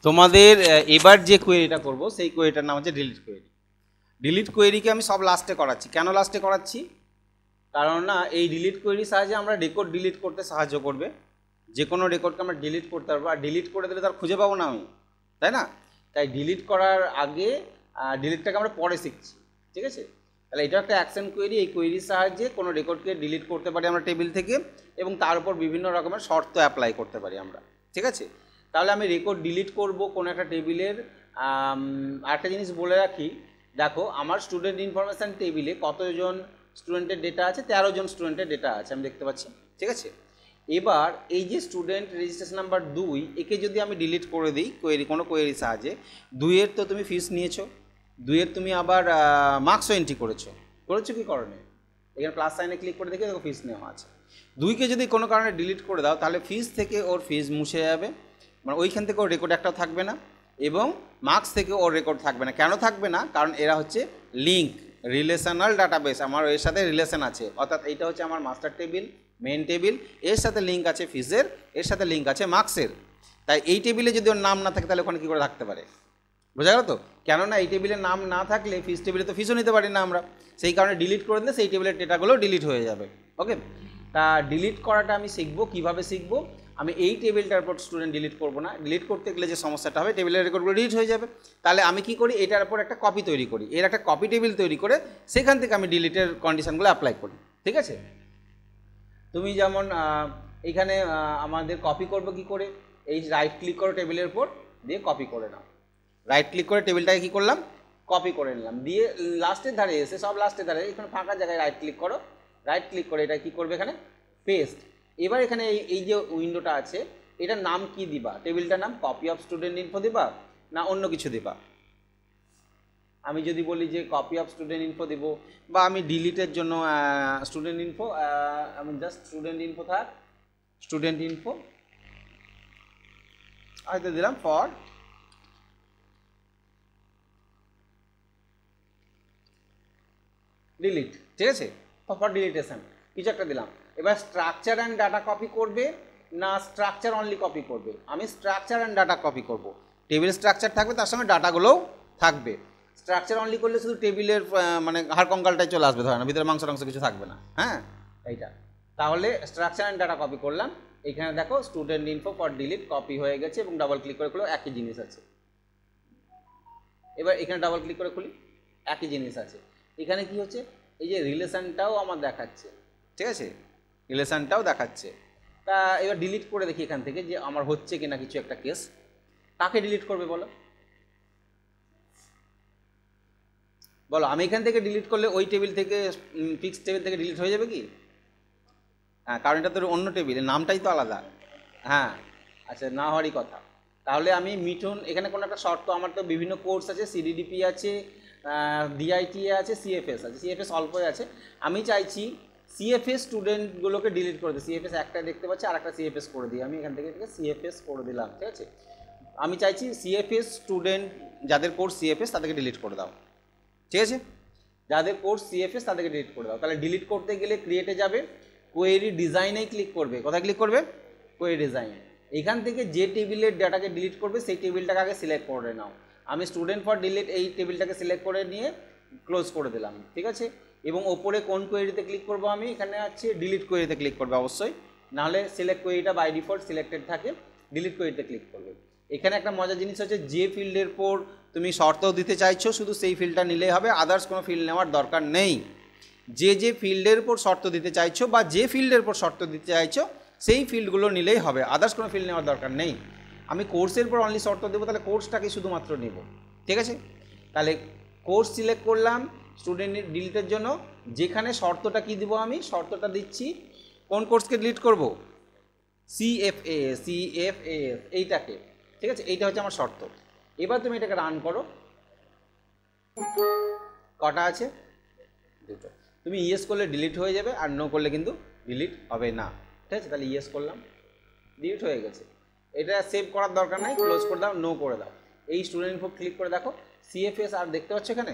তোমাদের এবার যে কোয়েরিটা করব সেই কোয়েরিটার নাম হচ্ছে ডিলিট কোয়েরি। ডিলিট কোয়েরিকে আমি সব লাস্টে করাচ্ছি। কেন লাস্টে করাচ্ছি? কারণ না, এই ডিলিট কোয়েরির সাহায্যে আমরা রেকর্ড ডিলিট করতে সাহায্য করবে। যে কোনো রেকর্ডকে আমরা ডিলিট করতে পারবো, আর ডিলিট করে দিলে তার খুঁজে পাবো না আমি, তাই না? তাই ডিলিট করার আগে ডিলিটটাকে আমরা পরে শিখছি, ঠিক আছে? তাহলে এটা একটা অ্যাকশন কোয়েরি। এই কোয়েরির সাহায্যে কোনো রেকর্ডকে ডিলিট করতে পারি আমরা টেবিল থেকে, এবং তার উপর বিভিন্ন রকমের শর্ত অ্যাপ্লাই করতে পারি আমরা, ঠিক আছে? তাহলে আমি রেকর্ড ডিলিট করব কোনো একটা টেবিলের। আরেকটা জিনিস বলে রাখি, দেখো আমার স্টুডেন্ট ইনফরমেশান টেবিলে কতজন স্টুডেন্টের ডেটা আছে? 13 জন স্টুডেন্টের ডেটা আছে, আমি দেখতে পাচ্ছি, ঠিক আছে? এবার এই যে স্টুডেন্ট রেজিস্ট্রেশন নাম্বার 2, একে যদি আমি ডিলিট করে দিই কোয়েরি, কোনো কোয়েরির সাহায্যে, 2-এর তো তুমি ফিস নিয়েছো, 2-এর তুমি আবার মার্কসও এন্ট্রি করেছো কি করোনি? এখানে প্লাস সাইনে ক্লিক করে দেখে দেখো ফিস নেওয়া আছে। 2কে যদি কোনো কারণে ডিলিট করে দাও, তাহলে ফিস থেকে ওর ফিস মুছে যাবে, মানে ওইখান থেকে ওর রেকর্ড একটাও থাকবে না, এবং মার্কস থেকে ওর রেকর্ড থাকবে না। কেন থাকবে না? কারণ এরা হচ্ছে লিঙ্ক, রিলেশনাল ডাটাবেস, আমার এর সাথে রিলেশন আছে। অর্থাৎ এইটা হচ্ছে আমার মাস্টার টেবিল, মেন টেবিল, এর সাথে লিঙ্ক আছে ফিসের, এর সাথে লিঙ্ক আছে মার্কসের। তাই এই টেবিলে যদি ওর নাম না থাকে, তাহলে ওখানে কী করে থাকতে পারে? বোঝা গেল তো? কেননা এই টেবিলের নাম না থাকলে ফিস টেবিলে তো ফিসও নিতে পারি না আমরা, সেই কারণে ডিলিট করে দিলে সেই টেবিলের ডেটাগুলো ডিলিট হয়ে যাবে। ওকে, তা ডিলিট করাটা আমি শিখবো। কীভাবে শিখবো? আমি এই টেবিলটার উপর স্টুডেন্ট ডিলিট করবো না। ডিলিট করতে গেলে যে সমস্যাটা হবে, টেবিলের রেকর্ডগুলো ডিলিট হয়ে যাবে। তাহলে আমি কি করি? এটার উপর একটা কপি তৈরি করি, এর একটা কপি টেবিল তৈরি করে সেখান থেকে আমি ডিলিটের কন্ডিশনগুলো অ্যাপ্লাই করি, ঠিক আছে? তুমি যেমন এখানে আমাদের কপি করবো কি করে? এই রাইট ক্লিক করো টেবিলের উপর, দিয়ে কপি করে নাও। রাইট ক্লিক করে টেবিলটাকে কী করলাম? কপি করে নিলাম। দিয়ে লাস্টের ধারে এসে, সব লাস্টের ধারে এখানে ফাঁকা জায়গায় রাইট ক্লিক করো, রাইট ক্লিক করে এটা কী করবে? এখানে পেস্ট। এবার এখানে এই যে উইন্ডোটা আছে, এটার নাম কি দিবা? টেবিলটার নাম কপি অফ স্টুডেন্ট ইনফো দিবা না অন্য কিছু দিবা? আমি যদি বলি যে কপি অফ স্টুডেন্ট ইনফো দেবো, বা আমি ডিলিটের জন্য স্টুডেন্ট ইনফো, আমি জাস্ট স্টুডেন্ট ইনফো থাক, স্টুডেন্ট ইনফো হয়তো দিলাম ফর ডিলিট, ঠিক আছে? ফর ডিলিটেশন কিছু একটা দিলাম। এবার স্ট্রাকচার অ্যান্ড ডাটা কপি করবে না স্ট্রাকচার অনলি কপি করবে? আমি স্ট্রাকচার অ্যান্ড ডাটা কপি করব। টেবিল স্ট্রাকচার থাকবে, তার সঙ্গে ডাটাগুলোও থাকবে। স্ট্রাকচার অনলি করলে শুধু টেবিলের মানে হাড় কঙ্কালটাই চলে আসবে, ধরে না, ভিতরে মাংস টাংস কিছু থাকবে না। হ্যাঁ, এইটা। তাহলে স্ট্রাকচার অ্যান্ড ডাটা কপি করলাম। এখানে দেখো student info for delete copy হয়ে গেছে, এবং ডাবল ক্লিক করে খুলো, একই জিনিস আছে। এবার এখানে ডাবল ক্লিক করে খুলি, একই জিনিস আছে। এখানে কি হচ্ছে? এই যে রিলেশনটাও আমার দেখাচ্ছে, ঠিক আছে? রিলেশনটাও দেখাচ্ছে। তা এবার ডিলিট করে দেখি এখান থেকে যে আমার হচ্ছে কিনা কিছু একটা কেস। কাকে ডিলিট করবে বলো? বলো, আমি এখান থেকে ডিলিট করলে ওই টেবিল থেকে, ফিক্স টেবিল থেকে ডিলিট হয়ে যাবে কি? হ্যাঁ, কারণ এটা তো অন্য টেবিলের নামটাই তো আলাদা। হ্যাঁ, আচ্ছা, না হওয়ারই কথা। তাহলে আমি মিঠুন, এখানে কোনো একটা শর্ত, আমার তো বিভিন্ন কোর্স আছে, সিডিডিপি আছে, ডিআইটি আছে, সিএফএস আছে। সিএফএস অল্পই আছে। আমি চাইছি সিএফএস স্টুডেন্টগুলোকে ডিলিট করে দিই। সিএফএস একটা দেখতে পাচ্ছি, আর একটা সিএফএস করে দিই। আমি এখান থেকে সিএফএস করে দিলাম, ঠিক আছে? আমি চাইছি সিএফএস স্টুডেন্ট যাদের কোর্স সিএফএস তাদেরকে ডিলিট করে দাও, ঠিক আছে? যাদের কোর্স সিএফএস তাদেরকে ডিলিট করে দাও। তাহলে ডিলিট করতে গেলে ক্রিয়েটে যাবে, কোয়েরি ডিজাইনেই ক্লিক করবে। কোথায় ক্লিক করবে? Query design. এখান থেকে যে টেবিলের ডাটাকে ডিলিট করবে সেই টেবিলটাকে আগে সিলেক্ট করে নাও। আমি স্টুডেন্ট ফর ডিলিট এই টেবিলটাকে সিলেক্ট করে নিয়ে ক্লোজ করে দিলাম, ঠিক আছে? এবং ওপরে কোন কোয়েরিতে ক্লিক করবো? আমি এখানে আছে ডিলিট কোয়েরিতে ক্লিক করবে অবশ্যই, নাহলে সিলেক্ট কোয়েরিটা বাই ডিফল্ট সিলেক্টেড থাকে, ডিলিট কোয়েরিতে ক্লিক করবে। এখানে একটা মজার জিনিস হচ্ছে, যে ফিল্ডের পর তুমি শর্ত দিতে চাইছো শুধু সেই ফিল্ডটা নিলেই হবে, আদার্স কোনো ফিল্ড নেওয়ার দরকার নেই। যে ফিল্ডের উপর শর্ত দিতে চাইছো বা যে ফিল্ডের উপর শর্ত দিতে চাইছো সেই ফিল্ডগুলো নিলেই হবে, আদার্স কোনো ফিল্ড নেওয়ার দরকার নেই। আমি কোর্সের পর অনলি শর্ত দেবো, তাহলে কোর্সটাকে শুধুমাত্র নেব, ঠিক আছে? তাহলে কোর্স সিলেক্ট করলাম স্টুডেন্ট ডিলিটের জন্য। যেখানে শর্তটা কি দিব? আমি শর্তটা দিচ্ছি কোন কোর্সকে ডিলিট করব? সিএফএএস এইটাকে, ঠিক আছে? এইটা হচ্ছে আমার শর্ত। এবার তুমি এটাকে রান করো। কটা আছে? দুটো। তুমি ইয়েস করলে ডিলিট হয়ে যাবে, আর নো করলে কিন্তু ডিলিট হবে না, ঠিক আছে? তাহলে ইয়েস করলাম, ডিলিট হয়ে গেছে। এটা সেভ করার দরকার নাই, ক্লোজ করে দাও, নো করে দাও। এই স্টুডেন্ট ইনফো ক্লিক করে দেখো সিএফএস আর দেখতে পাচ্ছ এখানে?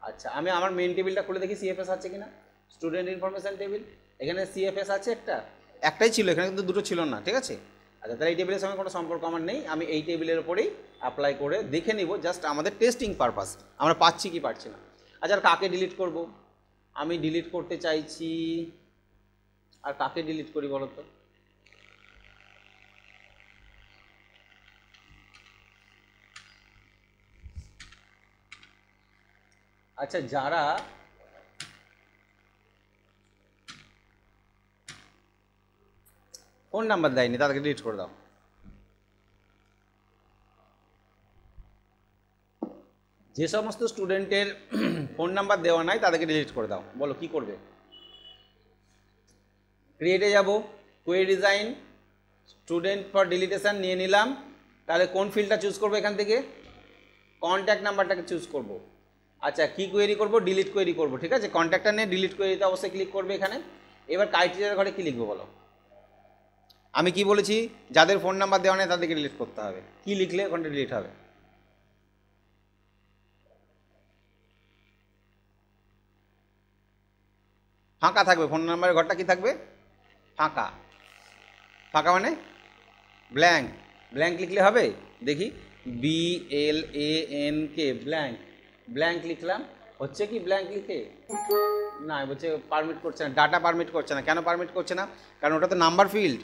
আচ্ছা, আমি আমার মেন টেবিলটা খুলে দেখি সিএফএস আছে কিনা। স্টুডেন্ট ইনফরমেশান টেবিল, এখানে সিএফএস আছে একটাই ছিল, এখানে কিন্তু দুটো ছিল না, ঠিক আছে? আচ্ছা, তাহলে এই টেবিলের সঙ্গে কোনো সম্পর্ক আমার নেই, আমি এই টেবিলের উপরেই অ্যাপ্লাই করে দেখে নিব, জাস্ট আমাদের টেস্টিং পারপাস, আমরা পাচ্ছি কি পারছি না। আচ্ছা, আর কাকে ডিলিট করব? আমি ডিলিট করতে চাইছি, আর কাকে ডিলিট করি বলো তো? আচ্ছা, যারা ফোন নাম্বার দেয়নি তাদেরকে ডিলিট করে দাও। যে সমস্ত স্টুডেন্টের ফোন নাম্বার দেওয়া নাই তাদেরকে ডিলিট করে দাও। বলো কি করবে? ক্রিয়েটে যাব, কোয়েরি ডিজাইন, স্টুডেন্ট ফর ডিলিটেশন নিয়ে নিলাম। তাহলে কোন ফিল্ডটা চুজ করবো এখান থেকে? কন্ট্যাক্ট নাম্বারটাকে চুজ করব। আচ্ছা, কি কোয়েরি করব? ডিলিট কোয়েরি করব। ঠিক আছে, কন্ট্যাক্টটা নিয়ে ডিলিট কোয়েরিতে অবশ্যই ক্লিক করবে এখানে। এবার ক্রাইটেরিয়ার ঘরে কি লিখবো বলো? আমি কি বলেছি? যাদের ফোন নাম্বার দেওয়া নেই তাদেরকে ডিলিট করতে হবে। কি লিখলে ওখানটা ডিলিট হবে? ফাঁকা থাকবে, ফোন নাম্বারের ঘরটা কি থাকবে? ফাঁকা। ফাঁকা মানে ব্ল্যাঙ্ক। ব্ল্যাঙ্ক লিখলে হবে? দেখি, BLANK, ব্ল্যাঙ্ক। ব্ল্যাঙ্ক লিখলাম, হচ্ছে কি ব্ল্যাঙ্ক লিখে? না, বলছে পারমিট করছে না, ডাটা পারমিট করছে না। কেন পারমিট করছে না? কারণ ওটা তো নাম্বার ফিল্ড,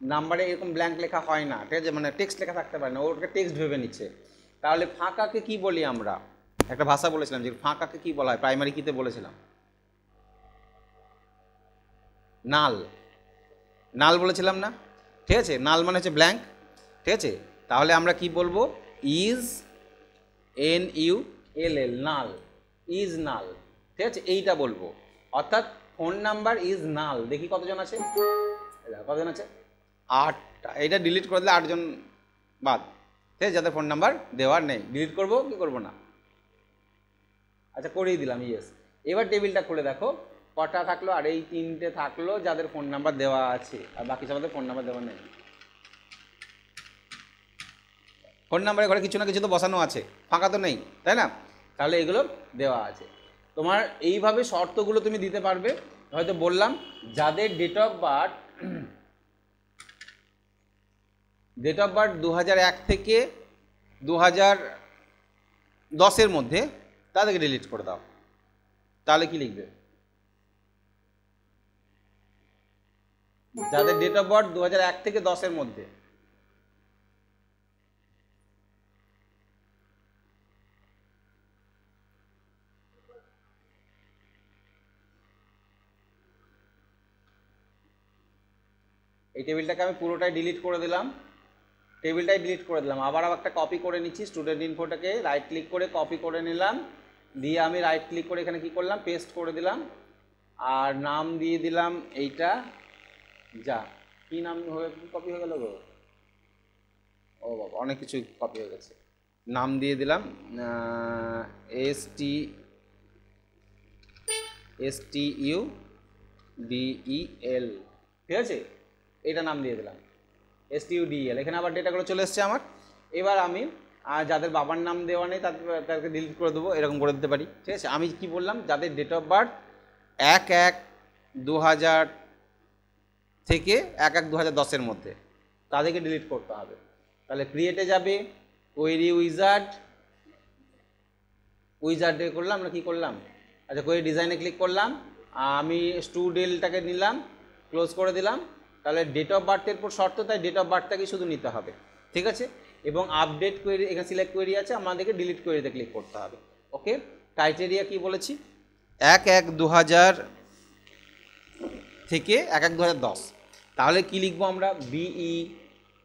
নাম্বারে এরকম ব্ল্যাঙ্ক লেখা হয় না। ঠিক আছে, মানে টেক্সট লেখা থাকতে পারে না, ওটাকে টেক্সট ভেবে নিচ্ছে। তাহলে ফাঁকাকে কি বলি আমরা? একটা ভাষা বলেছিলাম যে ফাঁকাকে কি বলা হয়, প্রাইমারি কিতে বলেছিলাম নাল। নাল বলেছিলাম না? ঠিক আছে, নাল মানে হচ্ছে ব্ল্যাঙ্ক। ঠিক আছে, তাহলে আমরা কি বলবো? Is NULL, null, is null. ঠিক আছে, এইটা বলবো। অর্থাৎ ফোন নাম্বার ইজ নাল। দেখি কতজন আছে, কতজন আছে? 8টা। এটা ডিলিট করে দিলে 8জন বাদ। ঠিক আছে, যাদের ফোন নাম্বার দেওয়ার নেই। ডিলিট করবো কি করবো না? আচ্ছা, করেই দিলাম, ইয়েস। এবার টেবিলটা খুলে দেখো কটা থাকলো, আর এই 3টে থাকলো যাদের ফোন নাম্বার দেওয়া আছে, আর বাকি সবাদের ফোন নাম্বার দেওয়া নেই। ফোন নাম্বারের ঘরে কিছু না কিছু তো বসানো আছে, ফাঁকা তো নেই, তাই না? তাহলে এগুলো দেওয়া আছে। তোমার এইভাবে শর্তগুলো তুমি দিতে পারবে। হয়তো বললাম যাদের ডেট অফ বার্থ 2001 থেকে 2010-এর মধ্যে, তাদেরকে ডিলিট করে দাও। তাহলে কি লিখবে? যাদের ডেট অফ বার্থ 2001 থেকে 10-এর মধ্যে। এই টেবিলটাকে আমি পুরোটাই ডিলিট করে দিলাম, টেবিলটাই ডিলিট করে দিলাম। আবার একটা কপি করে নিচ্ছি, স্টুডেন্ট ইনফোটাকে রাইট ক্লিক করে কপি করে নিলাম, দিয়ে আমি রাইট ক্লিক করে এখানে কি করলাম? পেস্ট করে দিলাম। আর নাম দিয়ে দিলাম এইটা, যা কি নাম হয়ে কপি হয়ে গেল গো? ও বাবা, অনেক কিছু কপি হয়ে গেছে। নাম দিয়ে দিলাম STUDEL। ঠিক আছে, এটা নাম দিয়ে দিলাম STUDEL। এখানে আবার ডেটাগুলো চলে এসছে আমার। এবার আমি যাদের বাবার নাম দেওয়া নেই তাদেরকে ডিলিট করে দেবো, এরকম করে দিতে পারি। ঠিক আছে, আমি কি বললাম? যাদের ডেট অফ বার্থ 1/1/2000 থেকে 1/1/2010-এর মধ্যে, তাদেরকে ডিলিট করতে হবে। তাহলে ক্রিয়েটে যাবে, কোয়েরি উইজার্ডে করলাম না, কি করলাম? আচ্ছা, কোয়েরি ডিজাইনে ক্লিক করলাম, আমি স্টুডেলটাকে নিলাম, ক্লোজ করে দিলাম। তাহলে ডেট অফ বার্থের পর শর্ত, তাই ডেট অফ বার্থটাকে শুধু নিতে হবে। ঠিক আছে, এবং আপডেট কোয়েরি, এখানে সিলেক্ট কোয়েরি আছে, আমাদেরকে ডিলিট কোয়েরিতে ক্লিক করতে হবে। ওকে, ক্রাইটেরিয়া কি বলেছি? 1/1/2000 থেকে 1/1/2010। তাহলে কি লিখবো আমরা?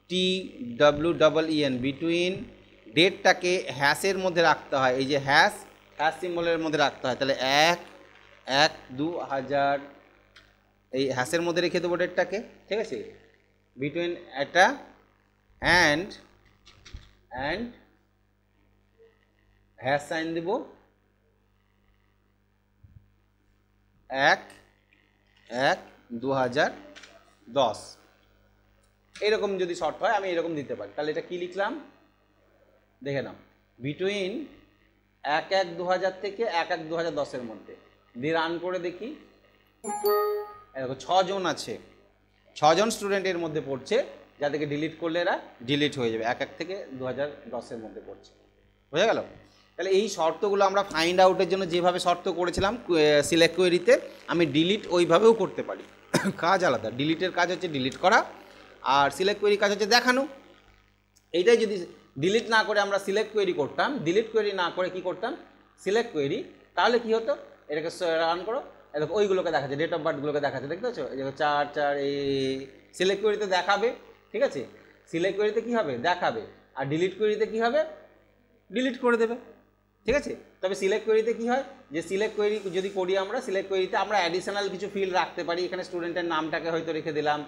BETWEEN, between. ডেটটাকে হ্যাশের মধ্যে রাখতে হয়, এই যে হ্যাশ সিম্বলের মধ্যে রাখতে হয়। তাহলে 1/1/2000, এই হ্যাশের মধ্যে রেখে দেবো ডেটটাকে। ঠিক আছে, বিটুইন একটা অ্যান্ড হ্যাশ সাইন দেব, 1/1/2010। এরকম যদি শর্ট হয় আমি এরকম দিতে পারি। তাহলে এটা কি লিখলাম দেখে নাও, বিটুইন 1/1/2000 থেকে 1/1/2010-এর মধ্যে। দিয়ে রান করে দেখি, দেখো 6 জন আছে, 6 জন স্টুডেন্টের মধ্যে পড়ছে যা থেকে ডিলিট করলে এরা ডিলিট হয়ে যাবে। 1 থেকে 2010-এর মধ্যে পড়ছে, বোঝা গেল? তাহলে এই শর্তগুলো আমরা ফাইন্ড আউটের জন্য যেভাবে শর্ত করেছিলাম সিলেক্ট কোয়েরিতে, আমি ডিলিট ওইভাবেও করতে পারি। কাজ আলাদা, ডিলিটের কাজ হচ্ছে ডিলিট করা, আর সিলেক্ট কোয়েরি কাজ হচ্ছে দেখানো। এইটাই যদি ডিলিট না করে আমরা সিলেক্ট কোয়েরি করতাম, ডিলিট কোয়েরি না করে কি করতাম সিলেক্ট কোয়েরি, তাহলে কি হতো, এটাকে রান করো, দেখো ওইগুলোকে দেখাচ্ছে, ডেট অফ বার্থগুলোকে দেখাচ্ছে, দেখতে পাচ্ছ? এই দেখো 4 এই সিলেক্ট কোয়েরিতে দেখাবে, ঠিক আছে? সিলেক্ট কোয়েরিতে কী হবে দেখাবে, আর ডিলিট কোয়েরিতে কী হবে ডিলিট করে দেবে, ঠিক আছে? তবে সিলেক্ট কোয়েরিতে কী হয়, যে সিলেক্ট কোয়েরি যদি করি আমরা, সিলেক্ট কোয়েরিতে আমরা অ্যাডিশনাল কিছু ফিল্ড রাখতে পারি। এখানে স্টুডেন্টের নামটাকে হয়তো রেখে দিলাম,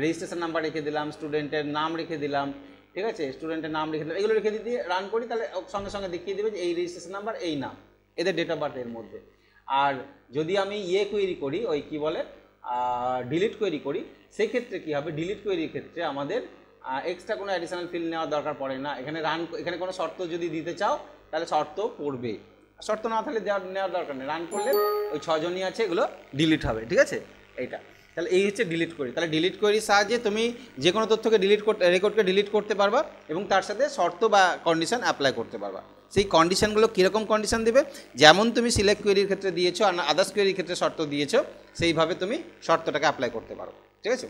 রেজিস্ট্রেশন নাম্বার রেখে দিলাম, স্টুডেন্টের নাম রেখে দিলাম, ঠিক আছে? স্টুডেন্টের নাম রেখে দিলাম, এগুলো রেখে দিয়ে রান করি, তাহলে সঙ্গে সঙ্গে দেখিয়ে দেবে যে এই রেজিস্ট্রেশন নাম্বার, এই নাম, এদের ডেট অফ বার্থ এর মধ্যে। আর যদি আমি কোয়েরি করি, ওই কী বলে ডিলিট কোয়েরি করি, সেক্ষেত্রে কী হবে, ডিলিট কোয়েরির ক্ষেত্রে আমাদের এক্সট্রা কোনো অ্যাডিশনাল ফিল্ড নেওয়ার দরকার পড়ে না। এখানে কোনো শর্ত যদি দিতে চাও তাহলে শর্ত পড়বে, শর্ত না থাকলে নেওয়ার দরকার নেই, রান করলে ওই 6 জনই আছে, এগুলো ডিলিট হবে, ঠিক আছে? এইটা তাহলে এই হচ্ছে ডিলিট কোয়েরি। তাহলে ডিলিট কোয়েরির সাহায্যে তুমি যে কোনো তথ্যকে রেকর্ডকে ডিলিট করতে পারবা এবং তার সাথে শর্ত বা কন্ডিশন অ্যাপ্লাই করতে পারবা। সেই কন্ডিশনগুলো কীরকম কন্ডিশন দেবে, যেমন তুমি সিলেক্ট কোয়েরির ক্ষেত্রে দিয়েছো আর আদার্স কোয়েরির ক্ষেত্রে শর্ত দিয়েছো, সেইভাবে তুমি শর্তটাকে অ্যাপ্লাই করতে পারো, ঠিক আছে?